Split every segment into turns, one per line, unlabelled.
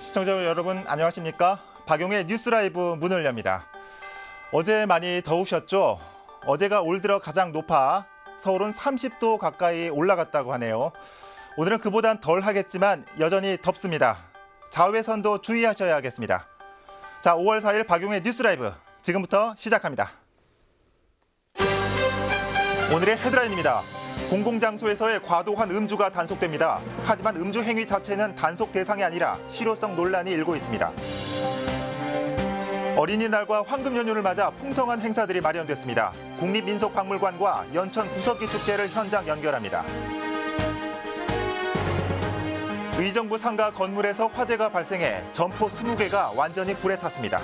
시청자 여러분 안녕하십니까? 박용의 뉴스 라이브 문을 엽니다. 어제 많이 더우셨죠? 어제가 올 들어 가장 높아 서울은 30도 가까이 올라갔다고 하네요. 오늘은 그보단 덜 하겠지만 여전히 덥습니다. 자외선도 주의하셔야겠습니다. 자, 5월 4일 박용의 뉴스 라이브 지금부터 시작합니다. 오늘의 헤드라인입니다. 공공장소에서의 과도한 음주가 단속됩니다. 하지만 음주 행위 자체는 단속 대상이 아니라 실효성 논란이 일고 있습니다. 어린이날과 황금 연휴를 맞아 풍성한 행사들이 마련됐습니다. 국립민속박물관과 연천 구석기 축제를 현장 연결합니다. 의정부 상가 건물에서 화재가 발생해 점포 20개가 완전히 불에 탔습니다.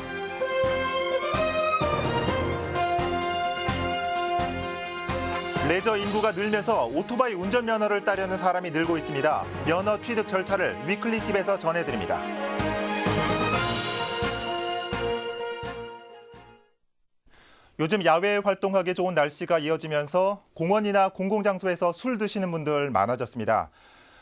레저 인구가 늘면서 오토바이 운전면허를 따려는 사람이 늘고 있습니다. 면허 취득 절차를 위클리 팁에서 전해드립니다. 요즘 야외 활동하기 좋은 날씨가 이어지면서 공원이나 공공장소에서 술 드시는 분들 많아졌습니다.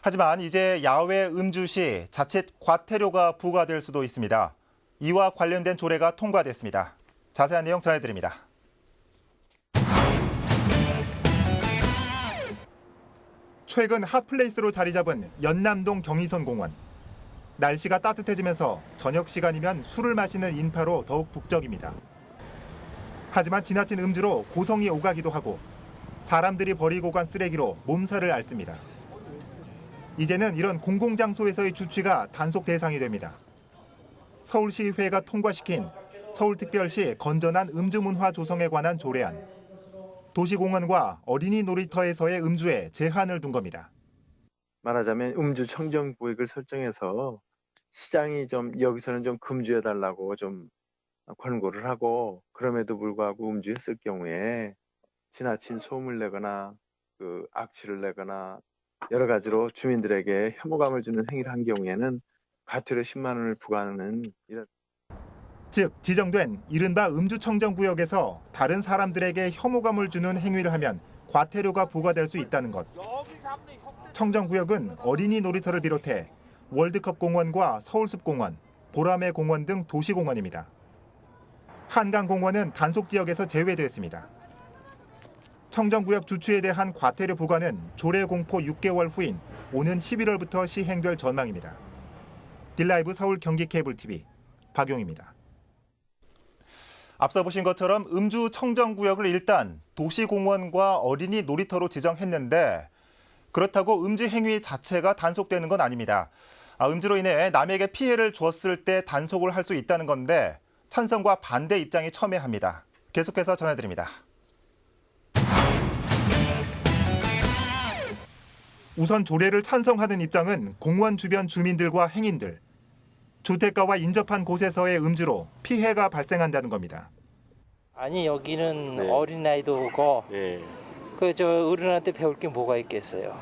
하지만 이제 야외 음주 시 자칫 과태료가 부과될 수도 있습니다. 이와 관련된 조례가 통과됐습니다. 자세한 내용 전해드립니다. 최근 핫플레이스로 자리 잡은 연남동 경의선 공원. 날씨가 따뜻해지면서 저녁 시간이면 술을 마시는 인파로 더욱 북적입니다. 하지만 지나친 음주로 고성이 오가기도 하고 사람들이 버리고 간 쓰레기로 몸살을 앓습니다. 이제는 이런 공공장소에서의 주취가 단속 대상이 됩니다. 서울시의회가 통과시킨 서울특별시 건전한 음주 문화 조성에 관한 조례안. 도시공원과 어린이 놀이터에서의 음주에 제한을 둔 겁니다.
말하자면 음주 청정 구역을 설정해서 시장이 좀 여기서는 좀 금지해달라고 좀 권고를 하고, 그럼에도 불구하고 음주했을 경우에 지나친 소음을 내거나 악취를 내거나 여러 가지로 주민들에게 혐오감을 주는 행위를 한 경우에는 과태료 10만 원을 부과하는 이런.
즉 지정된 이른바 음주청정구역에서 다른 사람들에게 혐오감을 주는 행위를 하면 과태료가 부과될 수 있다는 것. 청정구역은 어린이 놀이터를 비롯해 월드컵 공원과 서울숲공원, 보라매 공원 등 도시공원입니다. 한강공원은 단속지역에서 제외됐습니다. 청정구역 주취에 대한 과태료 부과는 조례 공포 6개월 후인 오는 11월부터 시행될 전망입니다. 딜라이브 서울 경기 케이블TV 박용입니다. 앞서 보신 것처럼 음주 청정구역을 일단 도시공원과 어린이 놀이터로 지정했는데 그렇다고 음주 행위 자체가 단속되는 건 아닙니다. 음주로 인해 남에게 피해를 주었을 때 단속을 할 수 있다는 건데 찬성과 반대 입장이 첨예합니다. 계속해서 전해드립니다. 우선 조례를 찬성하는 입장은 공원 주변 주민들과 행인들. 주택가와 인접한 곳에서의 음주로 피해가 발생한다는 겁니다.
아니 여기는 네. 어린아이도 오고 네. 어른한테 배울 게 뭐가 있겠어요.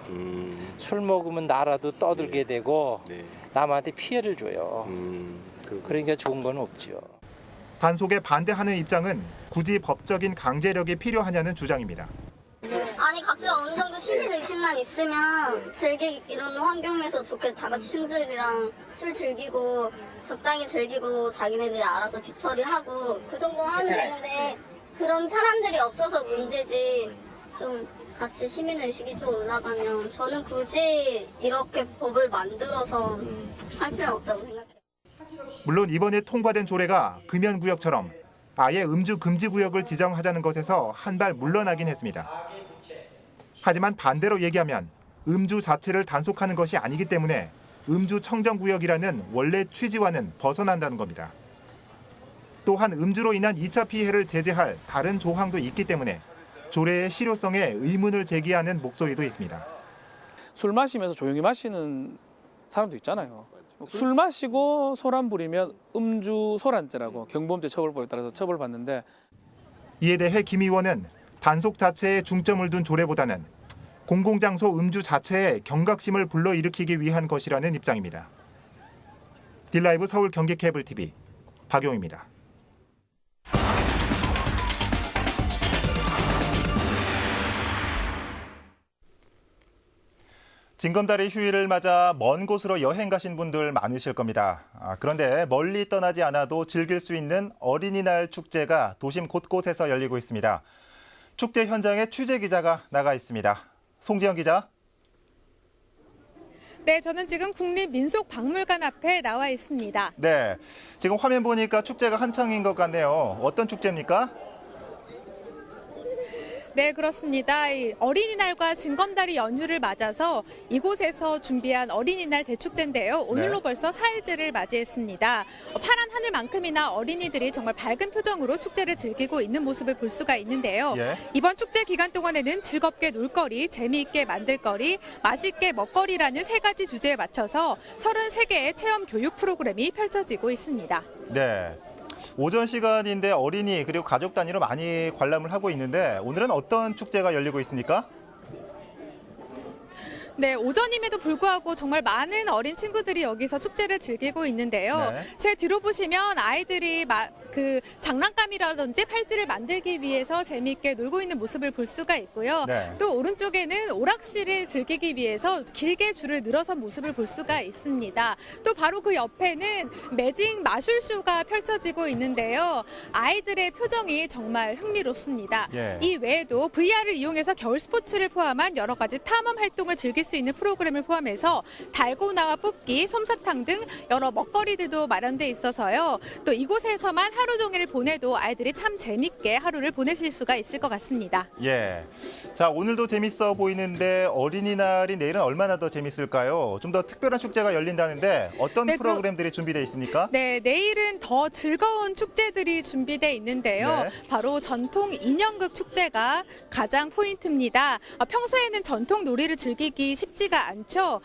술 먹으면 나라도 떠들게 네. 되고 네. 남한테 피해를 줘요. 그러니까 좋은 건 없죠.
단속에 반대하는 입장은 굳이 법적인 강제력이 필요하냐는 주장입니다.
아니 각자 어느 정도 시민 의식만 있으면 이런 환경에서 좋게 다 같이 친구들이랑 술 즐기고 적당히 즐기고 자기네들이 알아서 뒤처리하고 그 정도만 하면 되는데 그런 사람들이 없어서 문제지. 좀 같이 시민 의식이 좀 올라가면 저는 굳이 이렇게 법을 만들어서 할 필요는 없다고 생각해요.
물론 이번에 통과된 조례가 금연구역처럼 아예 음주 금지 구역을 지정하자는 것에서 한 발 물러나긴 했습니다. 하지만 반대로 얘기하면 음주 자체를 단속하는 것이 아니기 때문에 음주 청정구역이라는 원래 취지와는 벗어난다는 겁니다. 또한 음주로 인한 2차 피해를 제재할 다른 조항도 있기 때문에 조례의 실효성에 의문을 제기하는 목소리도 있습니다.
술 마시면서 조용히 마시는 사람도 있잖아요. 술 마시고 소란 부리면 음주 소란죄라고 경범죄 처벌법에 따라서 처벌받는데,
이에 대해 김 의원은 단속 자체에 중점을 둔 조례보다는 공공장소 음주 자체에 경각심을 불러일으키기 위한 것이라는 입장입니다. 딜라이브 서울 경기 케이블TV 박용입니다. 징검다리 휴일을 맞아 먼 곳으로 여행 가신 분들 많으실 겁니다. 그런데 멀리 떠나지 않아도 즐길 수 있는 어린이날 축제가 도심 곳곳에서 열리고 있습니다. 축제 현장에 취재 기자가 나가 있습니다. 송지영 기자.
네, 저는 지금 국립민속박물관 앞에 나와 있습니다.
네, 지금 화면 보니까 축제가 한창인 것 같네요. 어떤 축제입니까?
네, 그렇습니다. 이 어린이날과 징검다리 연휴를 맞아서 이곳에서 준비한 어린이날 대축제인데요. 오늘로
네.
벌써 4일째를 맞이했습니다. 파란 하늘만큼이나 어린이들이 정말 밝은 표정으로 축제를 즐기고 있는 모습을 볼 수가 있는데요.
예.
이번 축제 기간 동안에는 즐겁게 놀거리, 재미있게 만들거리, 맛있게 먹거리라는 3가지 주제에 맞춰서 33개의 체험 교육 프로그램이 펼쳐지고 있습니다.
네. 오전 시간인데 어린이 그리고 가족 단위로 많이 관람을 하고 있는데 오늘은 어떤 축제가 열리고 있습니까?
네, 오전임에도 불구하고 정말 많은 어린 친구들이 여기서 축제를 즐기고 있는데요.
네.
제 뒤로 보시면 아이들이 장난감이라든지 팔찌를 만들기 위해서 재미있게 놀고 있는 모습을 볼 수가 있고요.
네.
또 오른쪽에는 오락실을 즐기기 위해서 길게 줄을 늘어선 모습을 볼 수가 있습니다. 또 바로 그 옆에는 매직 마술쇼가 펼쳐지고 있는데요. 아이들의 표정이 정말 흥미롭습니다.
예.
이 외에도 VR을 이용해서 겨울 스포츠를 포함한 여러 가지 탐험 활동을 즐길 수 있는 프로그램을 포함해서 달고나와 뽑기, 솜사탕 등 여러 먹거리들도 마련돼 있어서요. 또 이곳에서만 하루 종일 보내도 아이들이 참 재밌게 하루를 보내실 수가 있을 것 같습니다.
예. 자, 오늘도 재밌어 보이는데 어린이날이 내일은 얼마나 더 재밌을까요? 좀 더 특별한 축제가 열린다는데 어떤
네,
프로그램들이 준비되어 있습니까?
네, 내일은 더 즐거운 축제들이 준비돼 있는데요.
네.
바로 전통 인형극 축제가 가장 포인트입니다. 평소에는 전통 놀이를 즐기기 쉽지가 않죠.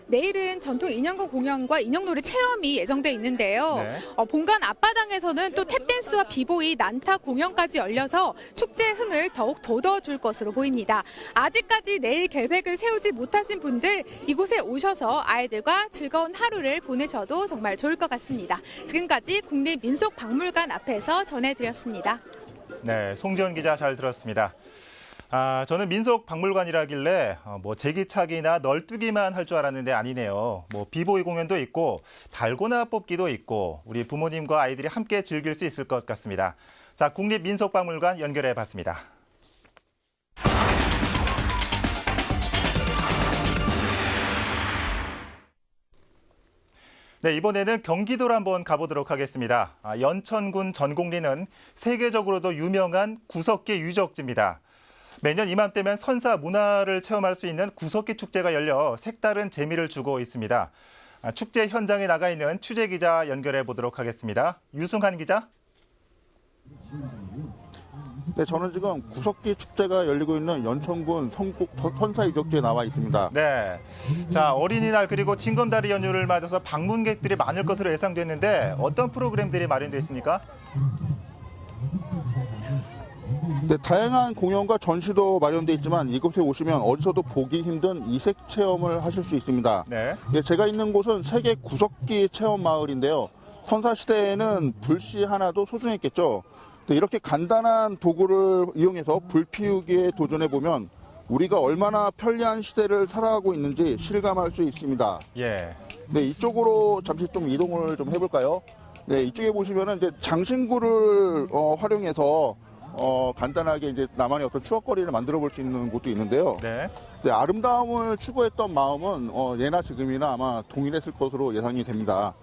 내일은 전통 인형극 공연과 인형놀이 체험이 예정돼 있는데요.
네.
본관 앞바당에서는 또 탭댄스와 비보이, 난타 공연까지 열려서 축제 흥을 더욱 돋워줄 것으로 보입니다. 아직까지 내일 계획을 세우지 못하신 분들 이곳에 오셔서 아이들과 즐거운 하루를 보내셔도 정말 좋을 것 같습니다. 지금까지 국립민속박물관 앞에서 전해드렸습니다.
네, 송지연 기자 잘 들었습니다. 저는 민속박물관이라길래 제기차기나 널뛰기만 할 줄 알았는데 아니네요. 비보이 공연도 있고 달고나 뽑기도 있고 우리 부모님과 아이들이 함께 즐길 수 있을 것 같습니다. 자, 국립민속박물관 연결해 봤습니다. 네, 이번에는 경기도로 한번 가보도록 하겠습니다. 연천군 전곡리는 세계적으로도 유명한 구석기 유적지입니다. 매년 이맘때면 선사 문화를 체험할 수 있는 구석기 축제가 열려 색다른 재미를 주고 있습니다. 축제 현장에 나가 있는 취재 기자 연결해 보도록 하겠습니다. 유승한 기자.
네, 저는 지금 구석기 축제가 열리고 있는 연천군 선사 유적지에 나와 있습니다.
네, 자 어린이날 그리고 징검다리 연휴를 맞아서 방문객들이 많을 것으로 예상됐는데 어떤 프로그램들이 마련되어 있습니까?
네, 다양한 공연과 전시도 마련되어 있지만 이곳에 오시면 어디서도 보기 힘든 이색 체험을 하실 수 있습니다.
네.
네, 제가 있는 곳은 세계 구석기 체험 마을인데요. 선사시대에는 불씨 하나도 소중했겠죠. 네, 이렇게 간단한 도구를 이용해서 불 피우기에 도전해보면 우리가 얼마나 편리한 시대를 살아가고 있는지 실감할 수 있습니다.
예.
네, 이쪽으로 잠시 좀 이동을 좀 해볼까요? 네, 이쪽에 보시면은 이제 장신구를 활용해서 간단하게 이제 나만의 어떤 추억거리를 만들어 볼 수 있는 곳도 있는데요.
네.
네, 아름다움을 추구했던 마음은 예나 지금이나 아마 동일했을 것으로 예상이 됩니다.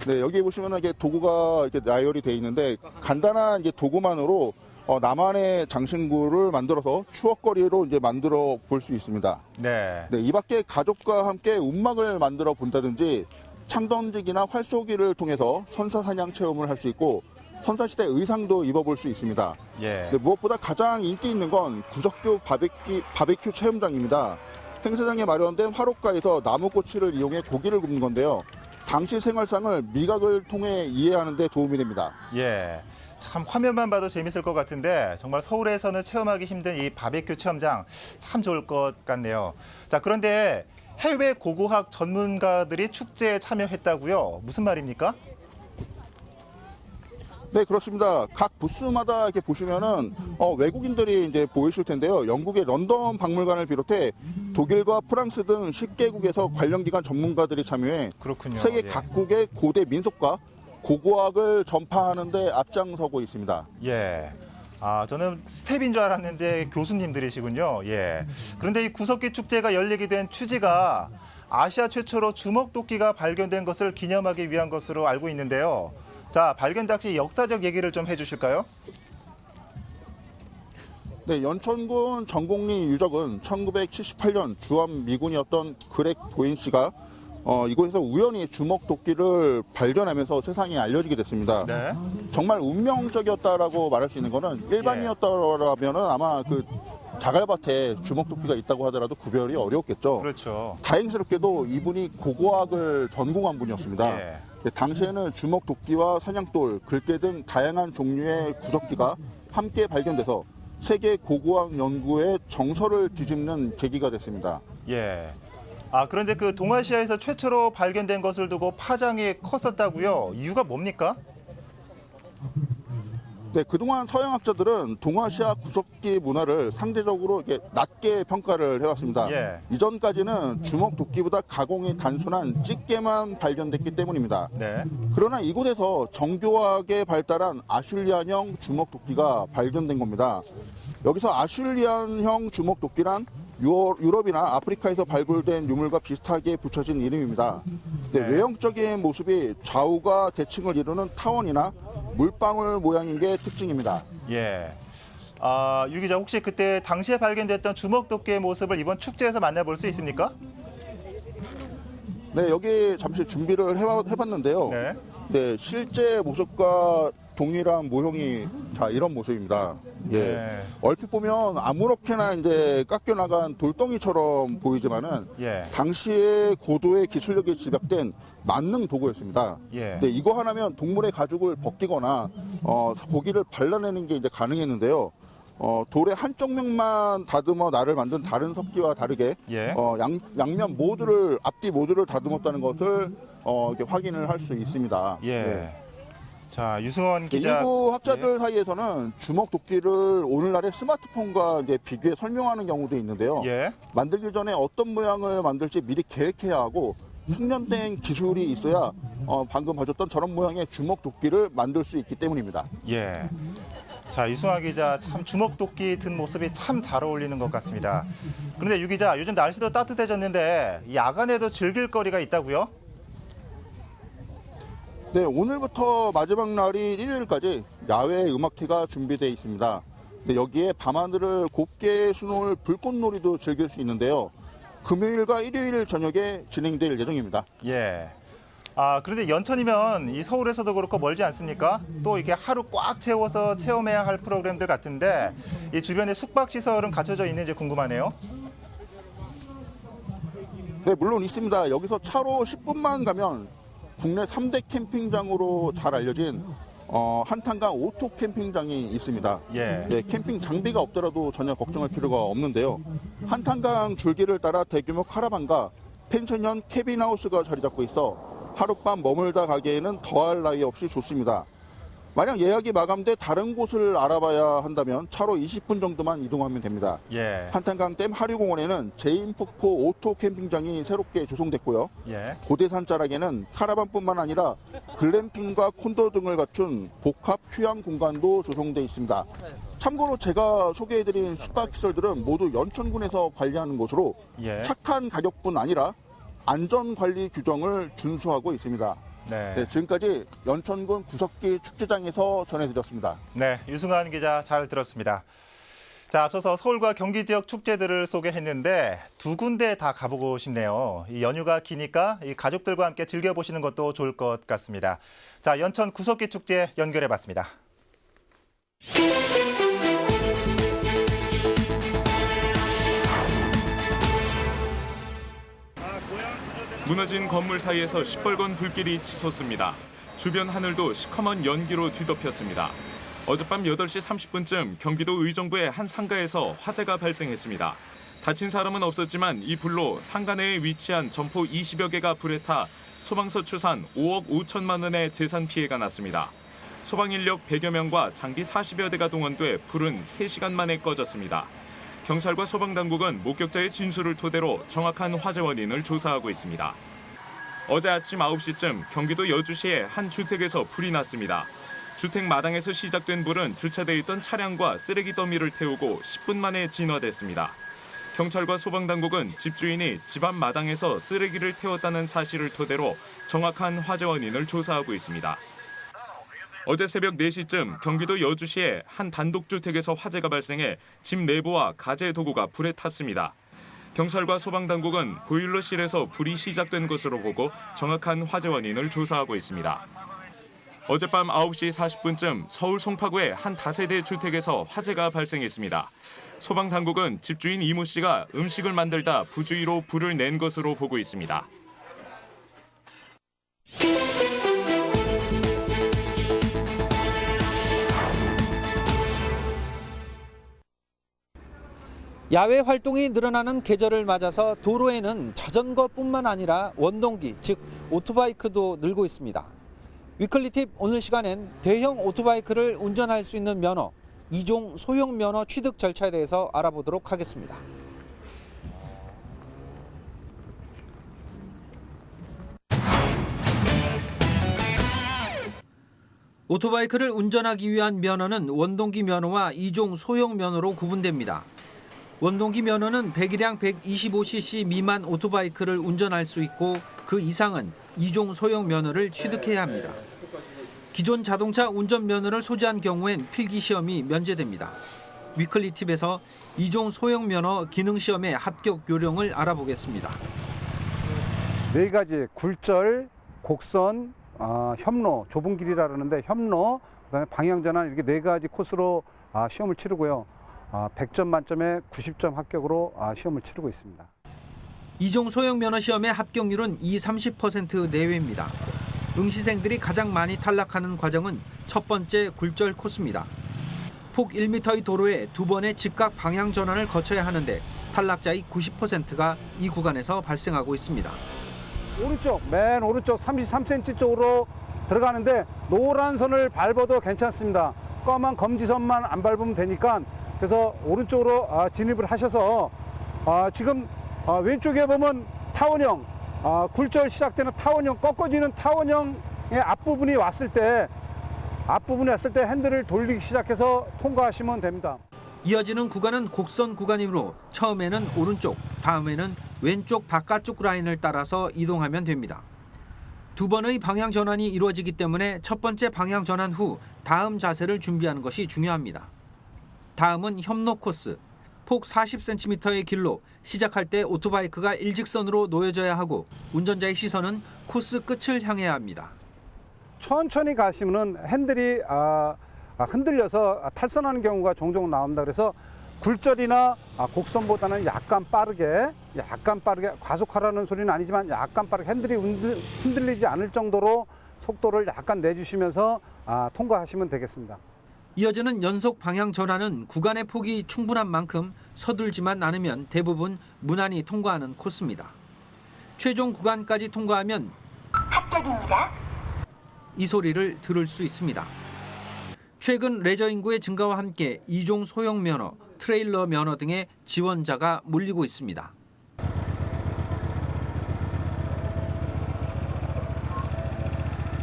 네, 여기 보시면은 이게 도구가 이렇게 나열이 되어 있는데 간단한 이제 도구만으로 나만의 장신구를 만들어서 추억거리로 이제 만들어 볼 수 있습니다.
네.
네, 이 밖에 가족과 함께 움막을 만들어 본다든지 창 던지기나 활 쏘기를 통해서 선사 사냥 체험을 할 수 있고 선사시대 의상도 입어볼 수 있습니다.
예.
네, 무엇보다 가장 인기 있는 건 구석교 바베큐 체험장입니다. 행사장에 마련된 화롯가에서 나무꼬치를 이용해 고기를 굽는 건데요. 당시 생활상을 미각을 통해 이해하는 데 도움이 됩니다.
예. 참 화면만 봐도 재밌을 것 같은데 정말 서울에서는 체험하기 힘든 이 바베큐 체험장 참 좋을 것 같네요. 자, 그런데 해외 고고학 전문가들이 축제에 참여했다고요? 무슨 말입니까?
네, 그렇습니다. 각 부스마다 이렇게 보시면은 외국인들이 이제 보이실 텐데요. 영국의 런던 박물관을 비롯해 독일과 프랑스 등 10개국에서 관련 기관 전문가들이 참여해
그렇군요.
세계
예.
각국의 고대 민속과 고고학을 전파하는 데 앞장서고 있습니다.
예. 아, 저는 스텝인 줄 알았는데 교수님들이시군요. 예. 그런데 이 구석기 축제가 열리게 된 취지가 아시아 최초로 주먹도끼가 발견된 것을 기념하기 위한 것으로 알고 있는데요. 자, 발견 당시 역사적 얘기를 좀 해주실까요?
네, 연천군 전곡리 유적은 1978년 주한 미군이었던 그렉 보인 씨가 이곳에서 우연히 주먹도끼를 발견하면서 세상에 알려지게 됐습니다.
네.
정말 운명적이었다라고 말할 수 있는 거는 일반이었다라면은 아마 그 자갈밭에 주먹도끼가 있다고 하더라도 구별이 어려웠겠죠.
그렇죠.
다행스럽게도 이분이 고고학을 전공한 분이었습니다.
예.
당시에는 주먹도끼와 사냥돌, 글개 등 다양한 종류의 구석기가 함께 발견돼서 세계 고고학 연구의 정설을 뒤집는 계기가 됐습니다.
예. 아, 그런데 그 동아시아에서 최초로 발견된 것을 두고 파장이 컸었다고요? 이유가 뭡니까?
네, 그동안 서양학자들은 동아시아 구석기 문화를 상대적으로 이렇게 낮게 평가를 해왔습니다.
예.
이전까지는 주먹도끼보다 가공이 단순한 찌개만 발견됐기 때문입니다.
네.
그러나 이곳에서 정교하게 발달한 아슐리안형 주먹도끼가 발견된 겁니다. 여기서 아슐리안형 주먹도끼란 유럽이나 아프리카에서 발굴된 유물과 비슷하게 붙여진 이름입니다. 네,
네.
외형적인 모습이 좌우가 대칭을 이루는 타원이나 물방울 모양인 게 특징입니다.
예. 아, 유 기자, 혹시 그때 당시에 발견됐던 주먹도끼의 모습을 이번 축제에서 만나볼 수 있습니까?
네, 여기 잠시 준비를 해봤는데요.
네.
네, 실제 모습과 동일한 모형이 이런 모습입니다. 예.
네.
얼핏 보면 아무렇게나 이제 깎여 나간 돌덩이처럼 보이지만은
예.
당시에 고도의 기술력이 집약된 만능 도구였습니다.
예.
네, 이거 하나면 동물의 가죽을 벗기거나 고기를 발라내는 게 이제 가능했는데요. 돌의 한쪽 면만 다듬어 나를 만든 다른 석기와 다르게
예.
양면 모두를 앞뒤 모두를 다듬었다는 것을 이렇게 확인을 할 수 있습니다.
예.
네.
자, 유승원 기자.
일부 학자들 사이에서는 주먹도끼를 오늘날의 스마트폰과 이제 비교해 설명하는 경우도 있는데요.
예.
만들기 전에 어떤 모양을 만들지 미리 계획해야 하고 숙련된 기술이 있어야 방금 봐줬던 저런 모양의 주먹도끼를 만들 수 있기 때문입니다.
예. 자, 유승환 기자, 참 주먹도끼 든 모습이 참 잘 어울리는 것 같습니다. 그런데 유 기자, 요즘 날씨도 따뜻해졌는데 야간에도 즐길 거리가 있다고요?
네, 오늘부터 마지막 날인 일요일까지 야외 음악회가 준비되어 있습니다. 네, 여기에 밤하늘을 곱게 수놓을 불꽃놀이도 즐길 수 있는데요. 금요일과 일요일 저녁에 진행될 예정입니다.
예. 아, 그런데 연천이면 이 서울에서도 그렇고 멀지 않습니까? 또 이게 하루 꽉 채워서 체험해야 할 프로그램들 같은데 이 주변에 숙박시설은 갖춰져 있는지 궁금하네요.
네, 물론 있습니다. 여기서 차로 10분만 가면 국내 3대 캠핑장으로 잘 알려진 한탄강 오토 캠핑장이 있습니다.
예.
네, 캠핑 장비가 없더라도 전혀 걱정할 필요가 없는데요. 한탄강 줄기를 따라 대규모 카라반과 펜션형 캐빈하우스가 자리 잡고 있어 하룻밤 머물다 가기에는 더할 나위 없이 좋습니다. 만약 예약이 마감돼 다른 곳을 알아봐야 한다면 차로 20분 정도만 이동하면 됩니다.
예.
한탄강댐 하류공원에는 제인폭포 오토 캠핑장이 새롭게 조성됐고요.
예.
고대산 자락에는 카라반뿐만 아니라 글램핑과 콘도 등을 갖춘 복합 휴양 공간도 조성돼 있습니다. 참고로 제가 소개해드린 숙박시설들은 모두 연천군에서 관리하는 곳으로
예.
착한 가격뿐 아니라 안전관리 규정을 준수하고 있습니다.
네.
네, 지금까지 연천군 구석기 축제장에서 전해드렸습니다.
네, 유승환 기자 잘 들었습니다. 자, 앞서서 서울과 경기 지역 축제들을 소개했는데 두 군데 다 가보고 싶네요. 이 연휴가 기니까 이 가족들과 함께 즐겨보시는 것도 좋을 것 같습니다. 자, 연천 구석기 축제 연결해봤습니다.
무너진 건물 사이에서 시뻘건 불길이 치솟습니다. 주변 하늘도 시커먼 연기로 뒤덮였습니다. 어젯밤 8시 30분쯤 경기도 의정부의 한 상가에서 화재가 발생했습니다. 다친 사람은 없었지만 이 불로 상가 내에 위치한 점포 20여 개가 불에 타 소방서 추산 5억 5천만 원의 재산 피해가 났습니다. 소방 인력 100여 명과 장비 40여 대가 동원돼 불은 3시간 만에 꺼졌습니다. 경찰과 소방당국은 목격자의 진술을 토대로 정확한 화재 원인을 조사하고 있습니다. 어제 아침 9시쯤 경기도 여주시의 한 주택에서 불이 났습니다. 주택 마당에서 시작된 불은 주차돼 있던 차량과 쓰레기 더미를 태우고 10분 만에 진화됐습니다. 경찰과 소방당국은 집주인이 집 앞 마당에서 쓰레기를 태웠다는 사실을 토대로 정확한 화재 원인을 조사하고 있습니다. 어제 새벽 4시쯤 경기도 여주시의 한 단독주택에서 화재가 발생해 집 내부와 가재 도구가 불에 탔습니다. 경찰과 소방당국은 보일러실에서 불이 시작된 것으로 보고 정확한 화재 원인을 조사하고 있습니다. 어젯밤 9시 40분쯤 서울 송파구의 한 다세대 주택에서 화재가 발생했습니다. 소방당국은 집주인 이모 씨가 음식을 만들다 부주의로 불을 낸 것으로 보고 있습니다.
야외 활동이 늘어나는 계절을 맞아서 도로에는 자전거뿐만 아니라 원동기, 즉 오토바이크도 늘고 있습니다. 위클리 팁 오늘 시간엔 대형 오토바이크를 운전할 수 있는 면허, 2종 소형 면허 취득 절차에 대해서 알아보도록 하겠습니다. 오토바이크를 운전하기 위한 면허는 원동기 면허와 2종 소형 면허로 구분됩니다. 원동기 면허는 배기량 125cc 미만 오토바이크를 운전할 수 있고 그 이상은 2종 소형 면허를 취득해야 합니다. 기존 자동차 운전 면허를 소지한 경우엔 필기 시험이 면제됩니다. 위클리 팁에서 2종 소형 면허 기능 시험의 합격 요령을 알아보겠습니다.
4가지 굴절, 곡선, 협로, 좁은 길이라 그러는데 협로, 그다음에 방향 전환 이렇게 4가지 코스로 시험을 치르고요. 100점 만점에 90점 합격으로 시험을 치르고 있습니다.
2종 소형 면허 시험의 합격률은 20-30% 내외입니다. 응시생들이 가장 많이 탈락하는 과정은 첫 번째 굴절 코스입니다. 폭 1m의 도로에 2번의 즉각 방향 전환을 거쳐야 하는데 탈락자의 90%가 이 구간에서 발생하고 있습니다.
오른쪽, 맨 오른쪽 33cm 쪽으로 들어가는데 노란 선을 밟아도 괜찮습니다. 검은 검지선만 안 밟으면 되니까 그래서 오른쪽으로 진입을 하셔서 지금 왼쪽에 보면 타원형, 굴절 시작되는 타원형, 꺾어지는 타원형의 앞부분이 왔을 때 핸들을 돌리기 시작해서 통과하시면 됩니다.
이어지는 구간은 곡선 구간이므로 처음에는 오른쪽, 다음에는 왼쪽 바깥쪽 라인을 따라서 이동하면 됩니다. 2번의 방향 전환이 이루어지기 때문에 첫 번째 방향 전환 후 다음 자세를 준비하는 것이 중요합니다. 다음은 협로 코스. 폭 40cm의 길로 시작할 때 오토바이크가 일직선으로 놓여져야 하고 운전자의 시선은 코스 끝을 향해야 합니다.
천천히 가시면 핸들이 흔들려서 탈선하는 경우가 종종 나옵니다. 그래서 굴절이나 곡선보다는 약간 빠르게 과속하라는 소리는 아니지만 약간 빠르게 핸들이 흔들리지 않을 정도로 속도를 약간 내주시면서 통과하시면 되겠습니다.
이어지는 연속 방향 전환은 구간의 폭이 충분한 만큼 서둘지만 않으면 대부분 무난히 통과하는 코스입니다. 최종 구간까지 통과하면 합격입니다. 이 소리를 들을 수 있습니다. 최근 레저 인구의 증가와 함께 2종 소형 면허, 트레일러 면허 등의 지원자가 몰리고 있습니다.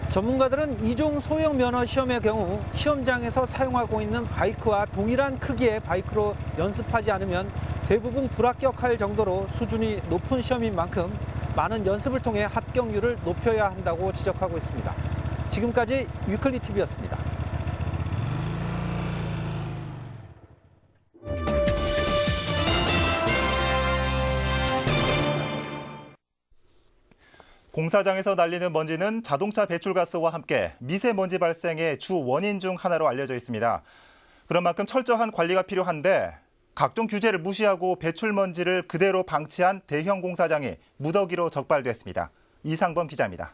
전문가들은 2종 소형 면허 시험의 경우 시험장에서 사용하고 있는 바이크와 동일한 크기의 바이크로 연습하지 않으면 대부분 불합격할 정도로 수준이 높은 시험인 만큼 많은 연습을 통해 합격률을 높여야 한다고 지적하고 있습니다. 지금까지 위클리 TV였습니다.
공사장에서 날리는 먼지는 자동차 배출가스와 함께 미세먼지 발생의 주 원인 중 하나로 알려져 있습니다. 그런 만큼 철저한 관리가 필요한데 각종 규제를 무시하고 배출먼지를 그대로 방치한 대형 공사장이 무더기로 적발됐습니다. 이상범 기자입니다.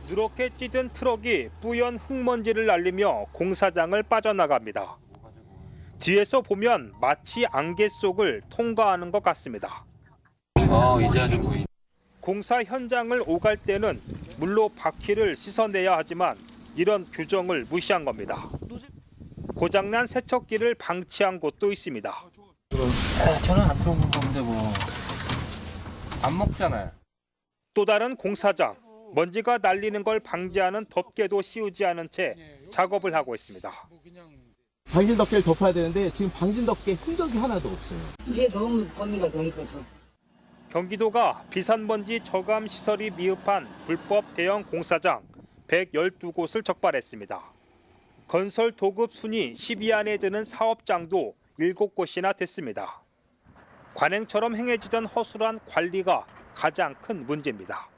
누렇게 찢은 트럭이 뿌연 흙먼지를 날리며 공사장을 빠져나갑니다. 뒤에서 보면 마치 안개 속을 통과하는 것 같습니다.
이제 아주 보이.
공사 현장을 오갈 때는 물로 바퀴를 씻어내야 하지만 이런 규정을 무시한 겁니다. 고장난 세척기를 방치한 곳도 있습니다.
저는 안 들어본 건데 뭐 안 먹잖아요.
또 다른 공사장, 먼지가 날리는 걸 방지하는 덮개도 씌우지 않은 채 작업을 하고 있습니다.
방진 덮개를 덮어야 되는데 지금 방진 덮개 흔적이 하나도 없어요.
이게 너무 범위가 넓어서.
경기도가 비산먼지 저감 시설이 미흡한 불법 대형 공사장 112곳을 적발했습니다. 건설 도급 순위 10위 안에 드는 사업장도 7곳이나 됐습니다. 관행처럼 행해지던 허술한 관리가 가장 큰 문제입니다.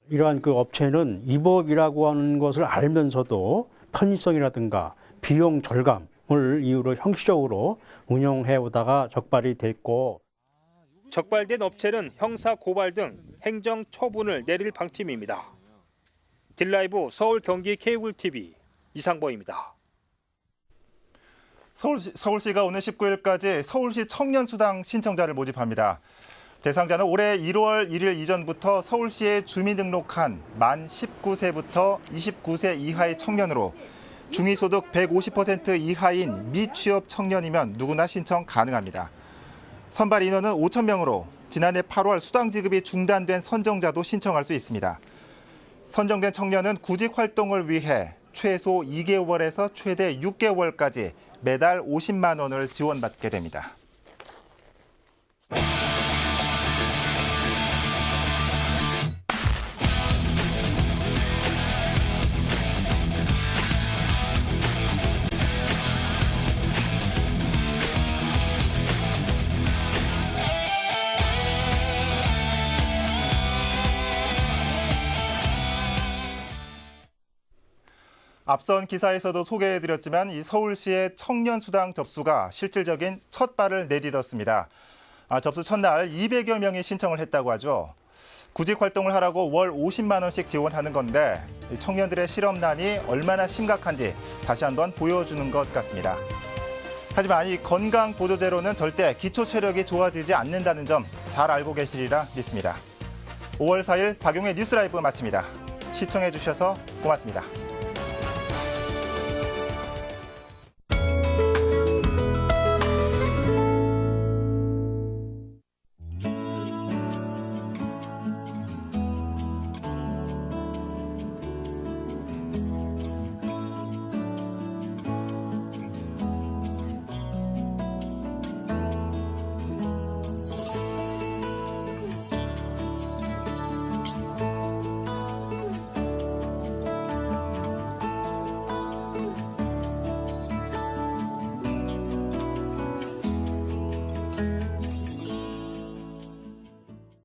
이러한 그 업체는 위법이라고 하는 것을 알면서도 편의성이라든가 비용 절감을 이유로 형식적으로 운영해 오다가 적발이 됐고,
적발된 업체는 형사 고발 등 행정 처분을 내릴 방침입니다. 딜라이브 서울 경기 케이블 TV 이상보입니다.
서울시가 오늘 19일까지 서울시 청년수당 신청자를 모집합니다. 대상자는 올해 1월 1일 이전부터 서울시에 주민등록한 만 19세부터 29세 이하의 청년으로 중위소득 150% 이하인 미취업 청년이면 누구나 신청 가능합니다. 선발 인원은 5,000명으로 지난해 8월 수당 지급이 중단된 선정자도 신청할 수 있습니다. 선정된 청년은 구직 활동을 위해 최소 2개월에서 최대 6개월까지 매달 50만 원을 지원받게 됩니다. 앞선 기사에서도 소개해드렸지만 이 서울시의 청년수당 접수가 실질적인 첫 발을 내딛었습니다. 접수 첫날 200여 명이 신청을 했다고 하죠. 구직 활동을 하라고 월 50만 원씩 지원하는 건데 청년들의 실업난이 얼마나 심각한지 다시 한번 보여주는 것 같습니다. 하지만 이 건강보조제로는 절대 기초 체력이 좋아지지 않는다는 점 잘 알고 계시리라 믿습니다. 5월 4일 박용의 뉴스라이브 마칩니다. 시청해 주셔서 고맙습니다.